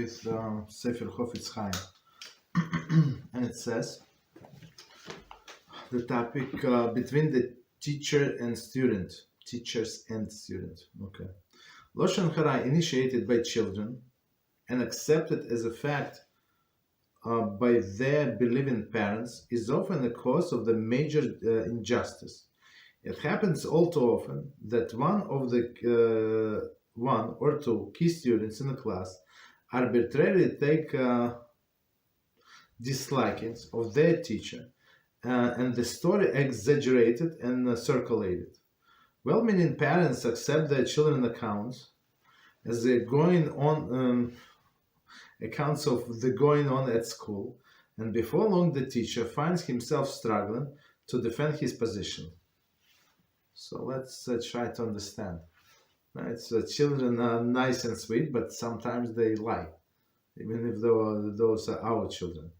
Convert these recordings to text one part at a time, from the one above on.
with Sefer Chofetz Chaim, and it says the topic between the teacher and student, teachers and student. Okay, Lashon Hara initiated by children and accepted as a fact by their believing parents is often the cause of the major injustice. It happens all too often that one or two key students in a class arbitrarily take dislikings of their teacher, and the story exaggerated and circulated. Well-meaning parents accept their children's accounts as they're going on accounts of the going on at school, and before long the teacher finds himself struggling to defend his position. So let's try to understand. Right? So children are nice and sweet, but sometimes they lie, even if those are our children.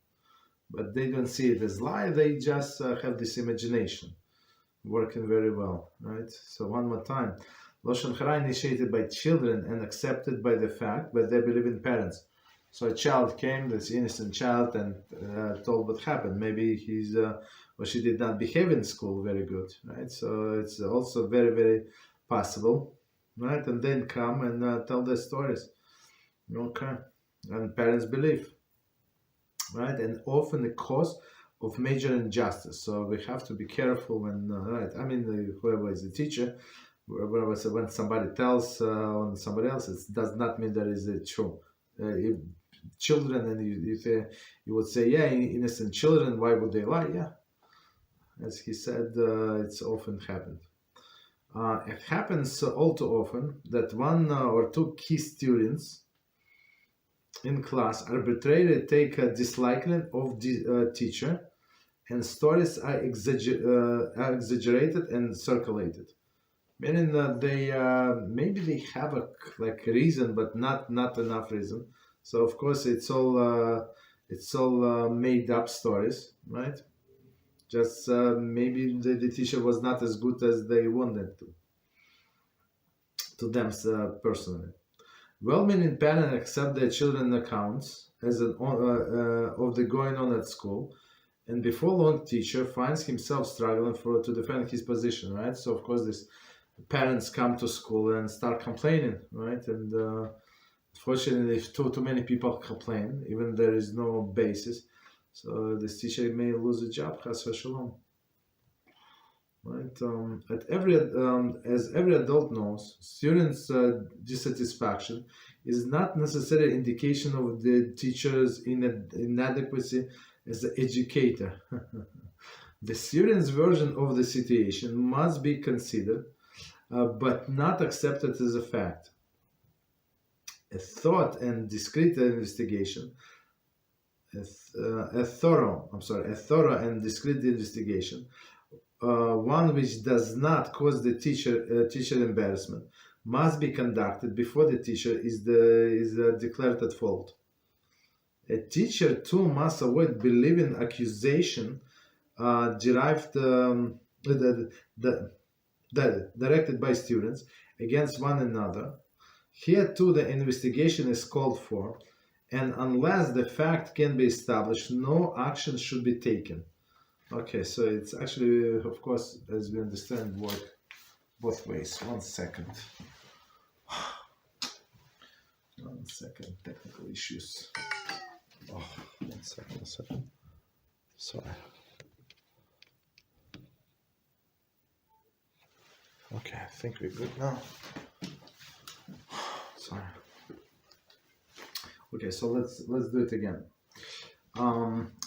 But they don't see it as lie, they just have this imagination working very well. Right? So one more time. Lashon Hara initiated by children and accepted by their believing parents. So a child came, this innocent child, and told what happened. Maybe he's or she did not behave in school very good, right? So it's also very, very possible, right? And then come and tell their stories, okay? And parents believe, right? And often the cause of major injustice. So we have to be careful when, right? I mean, whoever is the teacher, when somebody tells on somebody else, it does not mean that is true. If children, and you would say, yeah, innocent children, why would they lie? Yeah, as he said, it's often happened. It happens all too often that one or two key students in class arbitrarily take a disliking of the teacher, and stories are exaggerated and circulated. Meaning that maybe they have a reason, but not enough reason. So of course it's all made up stories, right? Just maybe the teacher was not as good as they wanted to them personally. Well-meaning parents accept their children's accounts as of the going on at school, and before long, teacher finds himself struggling to defend his position, right? So of course this parents come to school and start complaining, right? And fortunately, if too many people complain, even there is no basis, so this teacher may lose a job. Chas v'shalom. Right? As every adult knows, students' dissatisfaction is not necessarily an indication of the teacher's inadequacy as an educator. The student's version of the situation must be considered, but not accepted as a fact. A thorough and discreet investigation, one which does not cause the teacher embarrassment, must be conducted before the teacher is declared at fault. A teacher too must avoid believing accusation directed by students against one another. Here too the investigation is called for, and unless the fact can be established, no action should be taken. Okay, so it's actually, of course, as we understand, work both ways. 1 second. 1 second, technical issues. Oh, 1 second. Sorry. Okay, I think we're good now. Sorry. Okay, so let's do it again.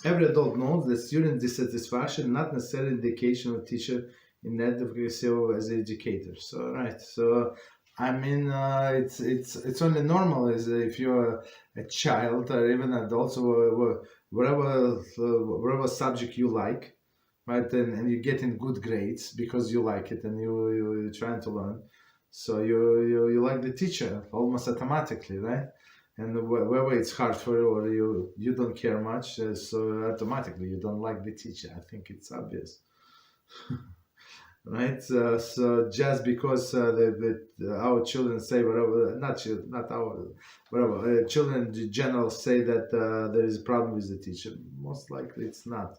Every adult knows that student dissatisfaction not necessarily indication of teacher inadequacy as an educator. So right, so I mean it's only normal as if you're a child or even adult, so whatever subject you like, right, and you get in good grades because you like it and you're trying to learn, so you like the teacher almost automatically, right? And whether it's hard for you or you don't care much, so automatically you don't like the teacher. I think it's obvious. right? So just because our children say whatever, not our, whatever, children in general say that there is a problem with the teacher, most likely it's not.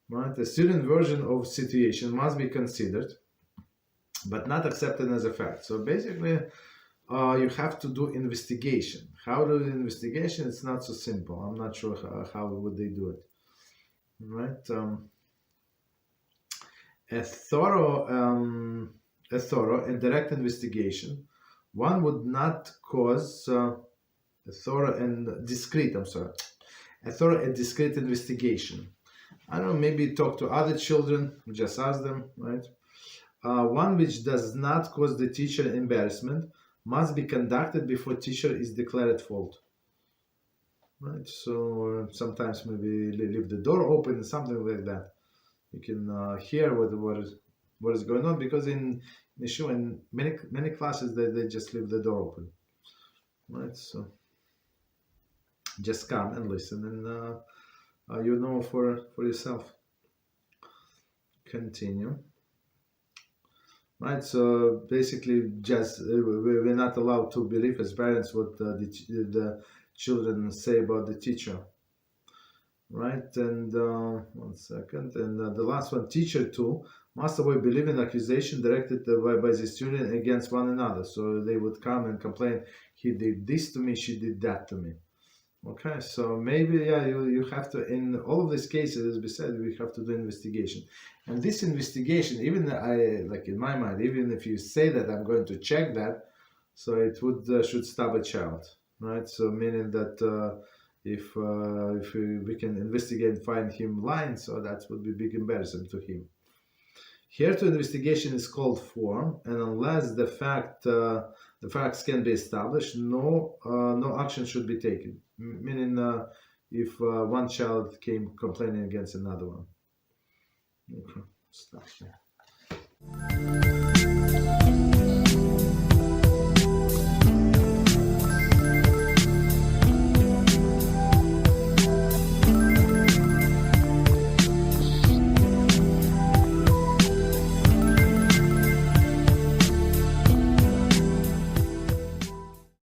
Right? The student version of situation must be considered, but not accepted as a fact. So basically, you have to do investigation. How to do investigation? It's not so simple. I'm not sure how would they do it. Right? A thorough and direct investigation, one would not cause a thorough and discreet. I'm sorry, a thorough and discreet investigation. I don't know. Maybe talk to other children. Just ask them. Right. One which does not cause the teacher embarrassment must be conducted before teacher is declared at fault. Right. So sometimes maybe leave the door open, something like that. You can hear what is going on, because in the show in many classes they just leave the door open, right? So just come and listen, and you know for yourself. Continue, right? So basically, just we're not allowed to believe as parents what the children say about the teacher. Right, and 1 second, and the last one, teacher too must avoid believing accusation directed by the student against one another. So they would come and complain, he did this to me, she did that to me. Okay, so maybe you have to, in all of these cases, as we said, we have to do investigation. And this investigation, even like in my mind, even if you say that I'm going to check that, so it should stop a child, right? So meaning that if we can investigate and find him lying, so that would be big embarrassment to him. Here, to investigation is called form, and unless the facts can be established, no action should be taken. Meaning, if one child came complaining against another one. Okay, stop there.